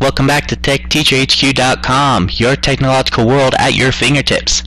welcome back to TechTeacherHQ.com, your technological world at your fingertips.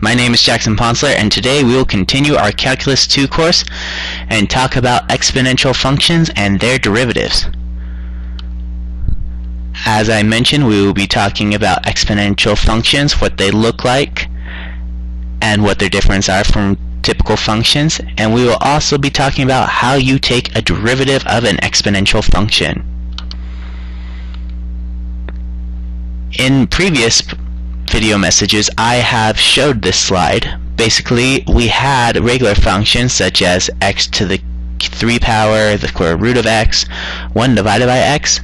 My name is Jackson Ponsler, and today we will continue our Calculus 2 course and talk about exponential functions and their derivatives. As I mentioned, we will be talking about exponential functions, what they look like, and what their differences are from typical functions, and we will also be talking about how you take a derivative of an exponential function. In previous video messages, I have showed this slide. Basically, we had regular functions such as x to the 3 power, the square root of x, 1 divided by x,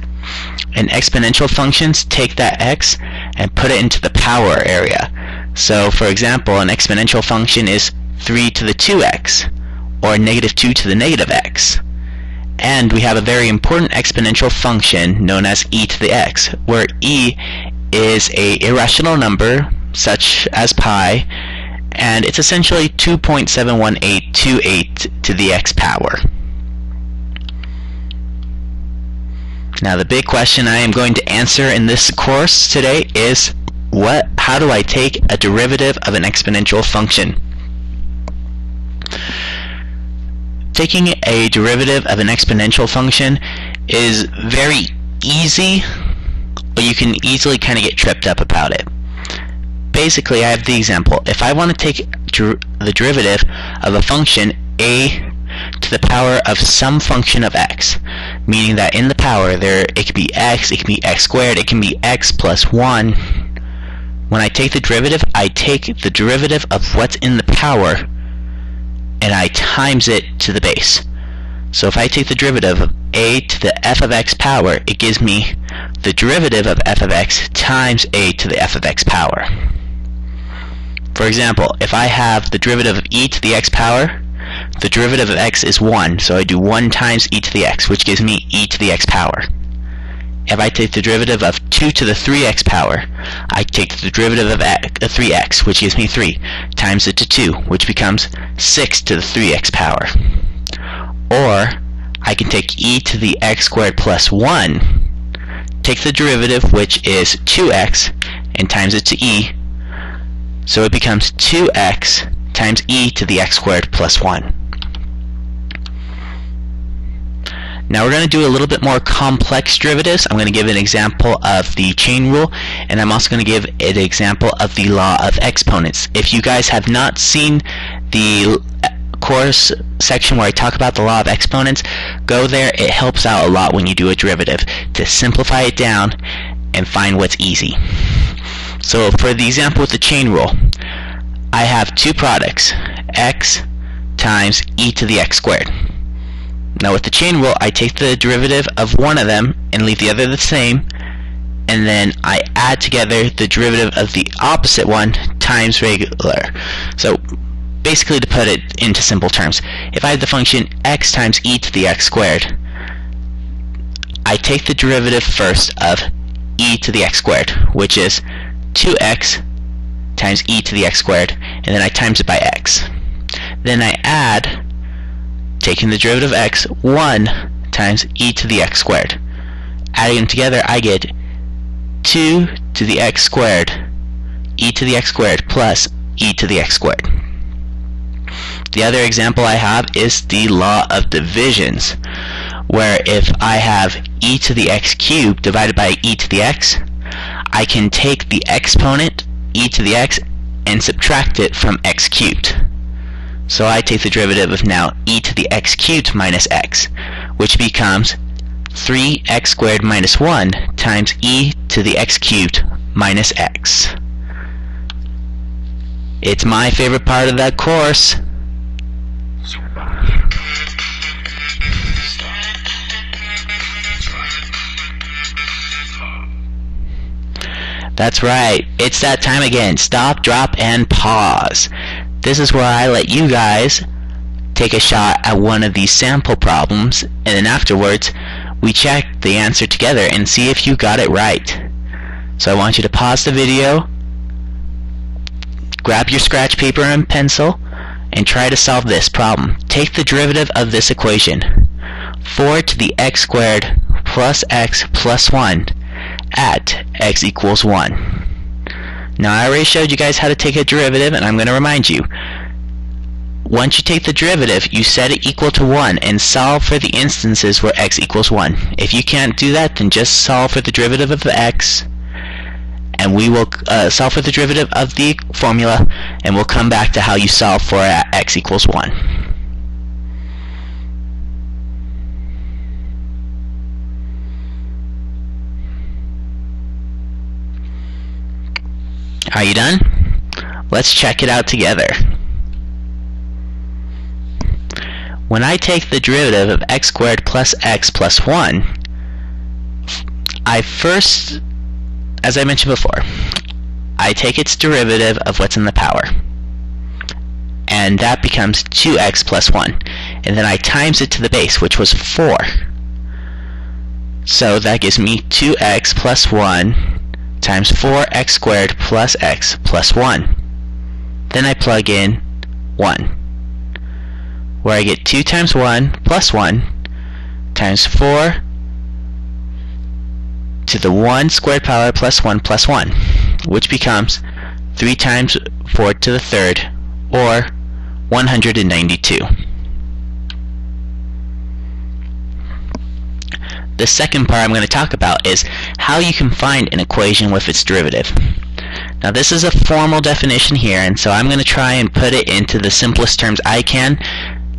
and exponential functions take that x and put it into the power area. So, for example, an exponential function is 3 to the 2x, or negative 2 to the negative x. And we have a very important exponential function known as e to the x, where e is an irrational number, such as pi, and it's essentially 2.71828 to the x power. Now the big question I am going to answer in this course today is, how do I take a derivative of an exponential function? Taking a derivative of an exponential function is very easy, but you can easily kind of get tripped up about it. Basically, I have the example. If I want to take the derivative of a function a to the power of some function of x, meaning that in the power it can be x, it can be x squared, it can be x plus 1. When I take the derivative, I take the derivative of what's in the power and I times it to the base. So if I take the derivative of a to the f of x power, it gives me the derivative of f of x times a to the f of x power. For example, if I have the derivative of e to the x power, the derivative of x is 1, so I do 1 times e to the x, which gives me e to the x power. If I take the derivative of 2 to the 3x power, I take the derivative of 3x, which gives me 3, times it to 2, which becomes 6 to the 3x power. Or, I can take e to the x squared plus 1, take the derivative, which is 2x, and times it to e, so it becomes 2x times e to the x squared plus 1. Now we're going to do a little bit more complex derivatives. I'm going to give an example of the chain rule, and I'm also going to give an example of the law of exponents. If you guys have not seen the course section where I talk about the law of exponents, go there. It helps out a lot when you do a derivative to simplify it down and find what's easy. So for the example with the chain rule, I have two products, x times e to the x squared. Now with the chain rule, I take the derivative of one of them and leave the other the same, and then I add together the derivative of the opposite one times regular. So basically, to put it into simple terms, if I have the function x times e to the x squared, I take the derivative first of e to the x squared, which is 2x times e to the x squared, and then I times it by x. Then I add, taking the derivative of x, 1 times e to the x squared. Adding them together, I get 2 to the x squared, e to the x squared, plus e to the x squared. The other example I have is the law of divisions, where if I have e to the x cubed divided by e to the x, I can take the exponent, e to the x, and subtract it from x cubed. So I take the derivative of now e to the x cubed minus x, which becomes 3x squared minus 1 times e to the x cubed minus x. It's my favorite part of that course. That's right, it's that time again. Stop, drop, and pause. This is where I let you guys take a shot at one of these sample problems, and then afterwards we check the answer together and see if you got it right. So I want you to pause the video, grab your scratch paper and pencil, and try to solve this problem. Take the derivative of this equation, 4 to the x squared plus x plus 1, at x equals 1. Now I already showed you guys how to take a derivative, and I'm going to remind you. Once you take the derivative, you set it equal to 1 and solve for the instances where x equals 1. If you can't do that, then just solve for the derivative of x, and we will solve for the derivative of the formula, and we'll come back to how you solve for at x equals 1. Are you done? Let's check it out together. When I take the derivative of x squared plus x plus 1, I first, as I mentioned before, I take its derivative of what's in the power, and that becomes 2x plus 1, and then I times it to the base, which was 4. So that gives me 2x plus 1 times 4x squared plus x plus 1. Then I plug in 1, where I get 2 times 1 plus 1 times 4 to the 1 squared power plus 1 plus 1, which becomes 3 times 4 to the third, or 192. The second part I'm going to talk about is how you can find an equation with its derivative. Now this is a formal definition here, and so I'm going to try and put it into the simplest terms I can,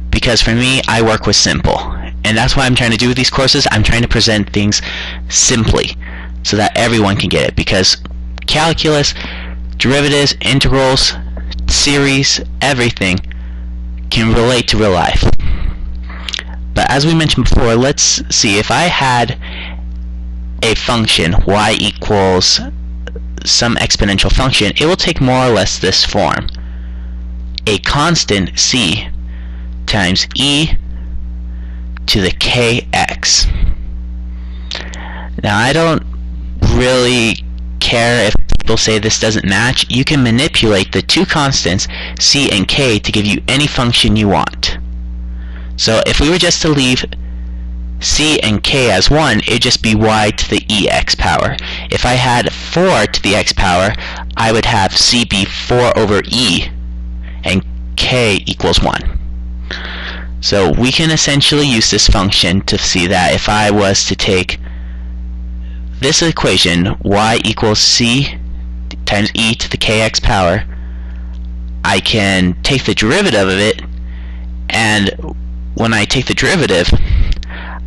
because for me, I work with simple. And that's what I'm trying to do with these courses. I'm trying to present things simply so that everyone can get it, because calculus, derivatives, integrals, series, everything can relate to real life. But as we mentioned before, let's see, if I had a function y equals some exponential function, it will take more or less this form. A constant c times e to the kx. Now I don't really care if people say this doesn't match. You can manipulate the two constants c and k to give you any function you want. So if we were just to leave c and k as 1, it'd just be y to the ex power. If I had 4 to the x power, I would have c be 4 over e and k equals 1. So we can essentially use this function to see that if I was to take this equation, y equals c times e to the kx power, I can take the derivative of it, and when I take the derivative,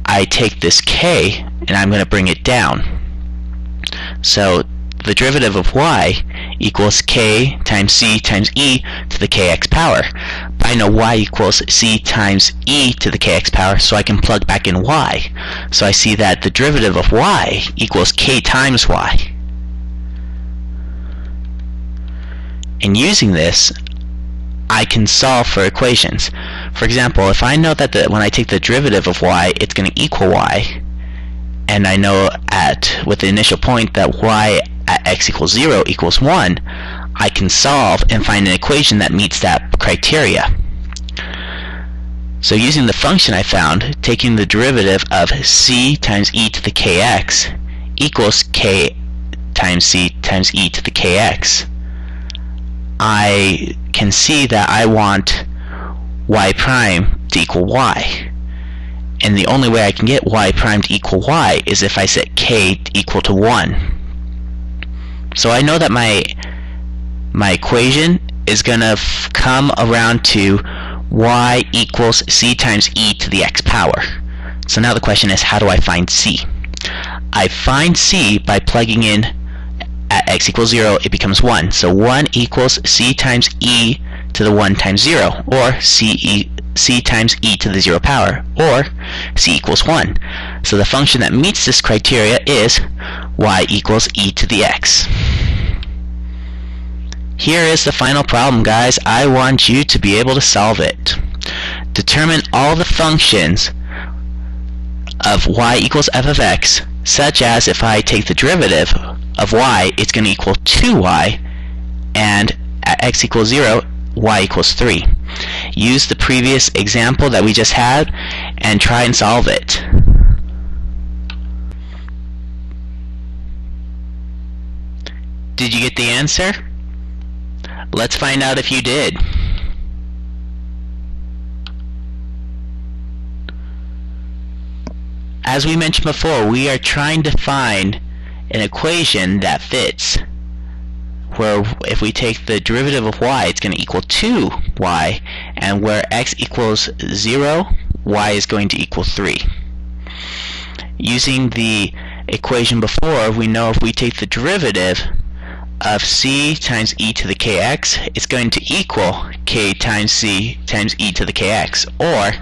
I take this k and I'm going to bring it down. So the derivative of y equals k times c times e to the kx power. But I know y equals c times e to the kx power, so I can plug back in y. So I see that the derivative of y equals k times y. And using this, I can solve for equations. For example, if I know that when I take the derivative of y, it's going to equal y, and I know with the initial point that y at x equals 0 equals 1, I can solve and find an equation that meets that criteria. So using the function I found, taking the derivative of c times e to the kx equals k times c times e to the kx, I can see that I want y prime to equal y. And the only way I can get y prime to equal y is if I set k to equal to 1. So I know that my equation is going to come around to y equals c times e to the x power. So now the question is, how do I find c? I find c by plugging in at x equals 0, it becomes 1. So 1 equals c times e to the 1 times 0, or c times e to the 0 power, or c equals 1. So the function that meets this criteria is y equals e to the x. Here is the final problem, guys. I want you to be able to solve it. Determine all the functions of y equals f of x, such as if I take the derivative of y, it's going to equal 2y, and at x equals 0, y equals 3. Use the previous example that we just had and try and solve it. Did you get the answer? Let's find out if you did. As we mentioned before, we are trying to find an equation that fits, where if we take the derivative of y, it's going to equal 2y, and where x equals 0, y is going to equal 3. Using the equation before, we know if we take the derivative of c times e to the kx, it's going to equal k times c times e to the kx, or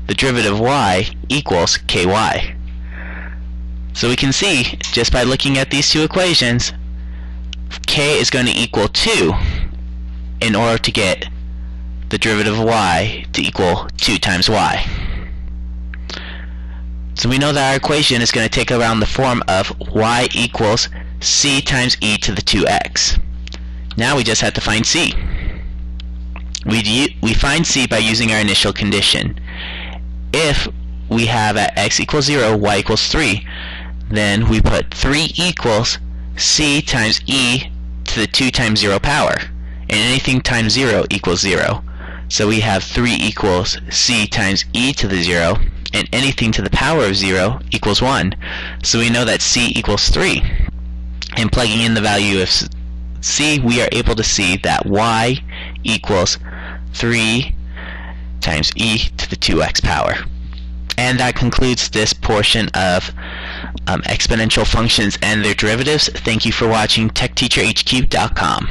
the derivative of y equals ky. So we can see, just by looking at these two equations, k is going to equal 2 in order to get the derivative of y to equal 2 times y. So we know that our equation is going to take around the form of y equals c times e to the 2x. Now we just have to find c. We find c by using our initial condition. If we have at x equals 0, y equals 3, then we put 3 equals c times e to the 2 times 0 power, and anything times 0 equals 0. So we have 3 equals c times e to the 0, and anything to the power of 0 equals 1. So we know that c equals 3. And plugging in the value of c, we are able to see that y equals 3 times e to the 2x power. And that concludes this portion of exponential functions and their derivatives. Thank you for watching TechTeacherHQ.com.